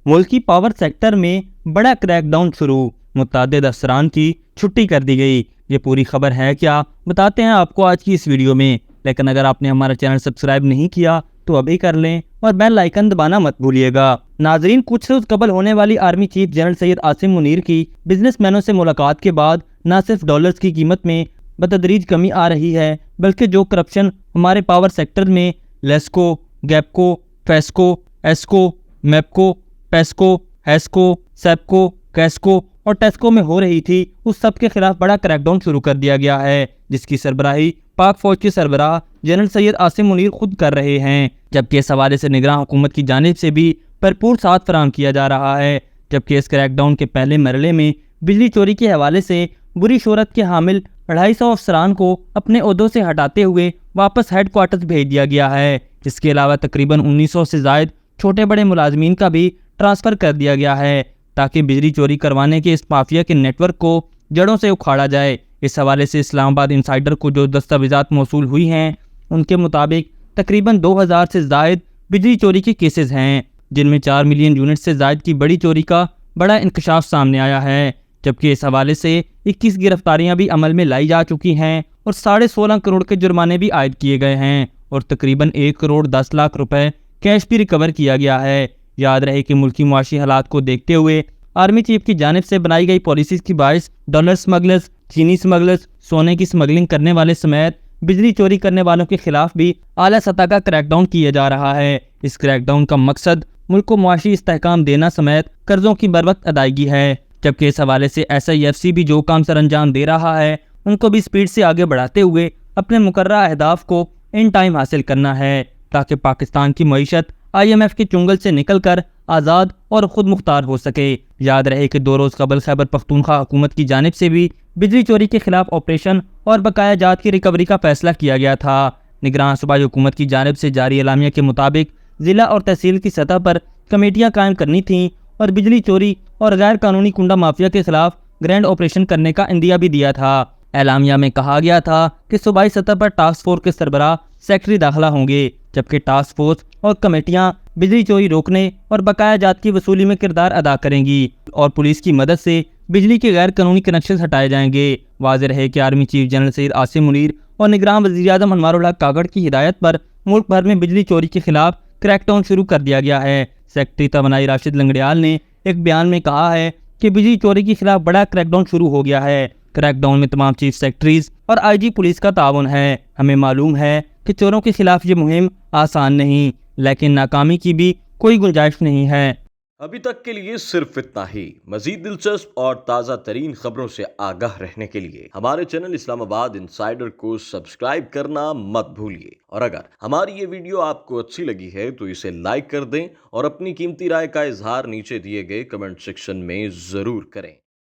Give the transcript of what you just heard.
मुल्की power sector में बड़ा क्रैकडाउन शुरू, मुतअद्दिद अफसरान की छुट्टी कर दी गई। ये पूरी खबर है क्या, बताते हैं आपको आज की इस वीडियो में। लेकिन अगर आपने हमारा चैनल सब्सक्राइब नहीं किया तो अभी कर लें और बेल आइकन दबाना मत भूलिएगा। नाजरीन, कुछ रोज कबल होने वाली army chief general Syed Asim Munir की बिजनेसमैनों से मुलाकात के बाद न सिर्फ डॉलर्स की कीमत में बतदरीज कमी आ रही है, बल्कि जो करप्शन हमारे पावर सेक्टर में लेस्को, गैपको, फेस्को, एस्को, मेपको, पेस्को, हेस्को, सेपको, कैस्को और टेस्को में हो रही थी, उस सब के खिलाफ बड़ा क्रैकडाउन शुरू कर दिया गया है, जिसकी सरबराही पाक फौज के सरबराह जनरल सैयद आसिम मुनीर खुद कर रहे हैं। जबकि इस हवाले से निगरान हुकूमत की जानिब से भी भरपूर साथ फराहम किया जा रहा है। जबकि इस क्रैकडाउन के पहले मरहले में बिजली चोरी के हवाले से बुरी शोहरत के हामिल 250 अफसरान को अपने ओहदों से हटाते हुए वापस हेडक्वार्टर्स भेज दिया गया है। इसके अलावा तकरीबन 1900 से जायद छोटे बड़े मुलाजमीन का भी ट्रांसफ़र कर दिया गया है, ताकि बिजली चोरी करवाने के इस माफिया के नेटवर्क को जड़ों से उखाड़ा जाए। इस हवाले से इस्लामाबाद इंसाइडर को जो दस्तावेजात मौसूल हुई हैं, उनके मुताबिक तकरीबन 2000 से जायद बिजली चोरी के केसेस हैं, जिनमें 4 मिलियन यूनिट से जायद की बड़ी चोरी का बड़ा इंकशाफ सामने आया है। जबकि इस हवाले से 21 गिरफ्तारियां भी अमल में लाई जा चुकी हैं और 16.5 करोड़ के जुर्माने भी आयद किए गए हैं और तकरीबन 1 करोड़ 10 लाख रुपए कैश भी रिकवर किया गया है। याद रहे कि मुल्की मुआशी हालात को देखते हुए आर्मी चीफ की जानिब से बनाई गई पॉलिसीज की बाइस डॉलर स्मगलर्स, चीनी स्मगलर्स, सोने की स्मगलिंग करने वाले समेत बिजली चोरी करने वालों के खिलाफ भी आला सतह का क्रैकडाउन किया जा रहा है। इस क्रैकडाउन का मकसद मुल्क को मुआशी इस्तेहकाम देना समेत कर्जों की बरवक्त अदायगी है। जबकि इस हवाले से SIFC भी जो काम सर अंजाम दे रहा है, उनको भी स्पीड से आगे बढ़ाते हुए अपने मुकर्रर अहदाफ को इन टाइम हासिल करना है, ताकि पाकिस्तान की मईशत IMF के चुंगल से निकलकर आज़ाद और खुद मुख्तार हो सके। याद रहे कि 2 रोज़ कबल खैबर पख्तूनख्वा हुकूमत की जानिब से भी बिजली चोरी के खिलाफ ऑपरेशन और बकाया जात की रिकवरी का फैसला किया गया था। निगरान सूबाई हुकूमत की जानिब से जारी एलामिया के मुताबिक ज़िला और तहसील की सतह पर कमेटियाँ कायम करनी थीं और बिजली चोरी और गैर कानूनी कुंडा माफिया के खिलाफ ग्रैंड ऑपरेशन करने का इंदिया भी दिया था। एलामिया में कहा गया था कि सूबाई सतह पर टास्क फोर्स के सरबराह सेक्रेटरी दाखिला होंगे, जबकि टास्क फोर्स और कमेटियां बिजली चोरी रोकने और बकाया जात की वसूली में किरदार अदा करेंगी और पुलिस की मदद से बिजली के गैर कानूनी कनेक्शन हटाए जाएंगे। वाज़ेह रहे कि army chief general Syed Asim Munir और निगरान वज़ीर आज़म अनवारुल हक कागड़ की हिदायत पर मुल्क भर में बिजली चोरी के खिलाफ क्रैकडाउन शुरू कर दिया गया है। सेक्रेटरी तवानाई राशिद लंगड़ियाल ने एक बयान में कहा है कि बिजली चोरी के खिलाफ बड़ा क्रैकडाउन शुरू हो गया है। क्रैकडाउन में तमाम चीफ सेक्रेटरीज और IG पुलिस का ताउन है। हमें मालूम है कि चोरों के खिलाफ ये मुहिम आसान नहीं, लेकिन नाकामी की भी कोई गुंजाइश नहीं है। अभी तक के लिए सिर्फ इतना ही। मजीद दिलचस्प और ताज़ा तरीन खबरों से आगाह रहने के लिए हमारे चैनल इस्लामाबाद इंसाइडर को सब्सक्राइब करना मत भूलिए। और अगर हमारी ये वीडियो आपको अच्छी लगी है तो इसे लाइक कर दें और अपनी कीमती राय का इजहार नीचे दिए गए कमेंट सेक्शन में ज़रूर करें।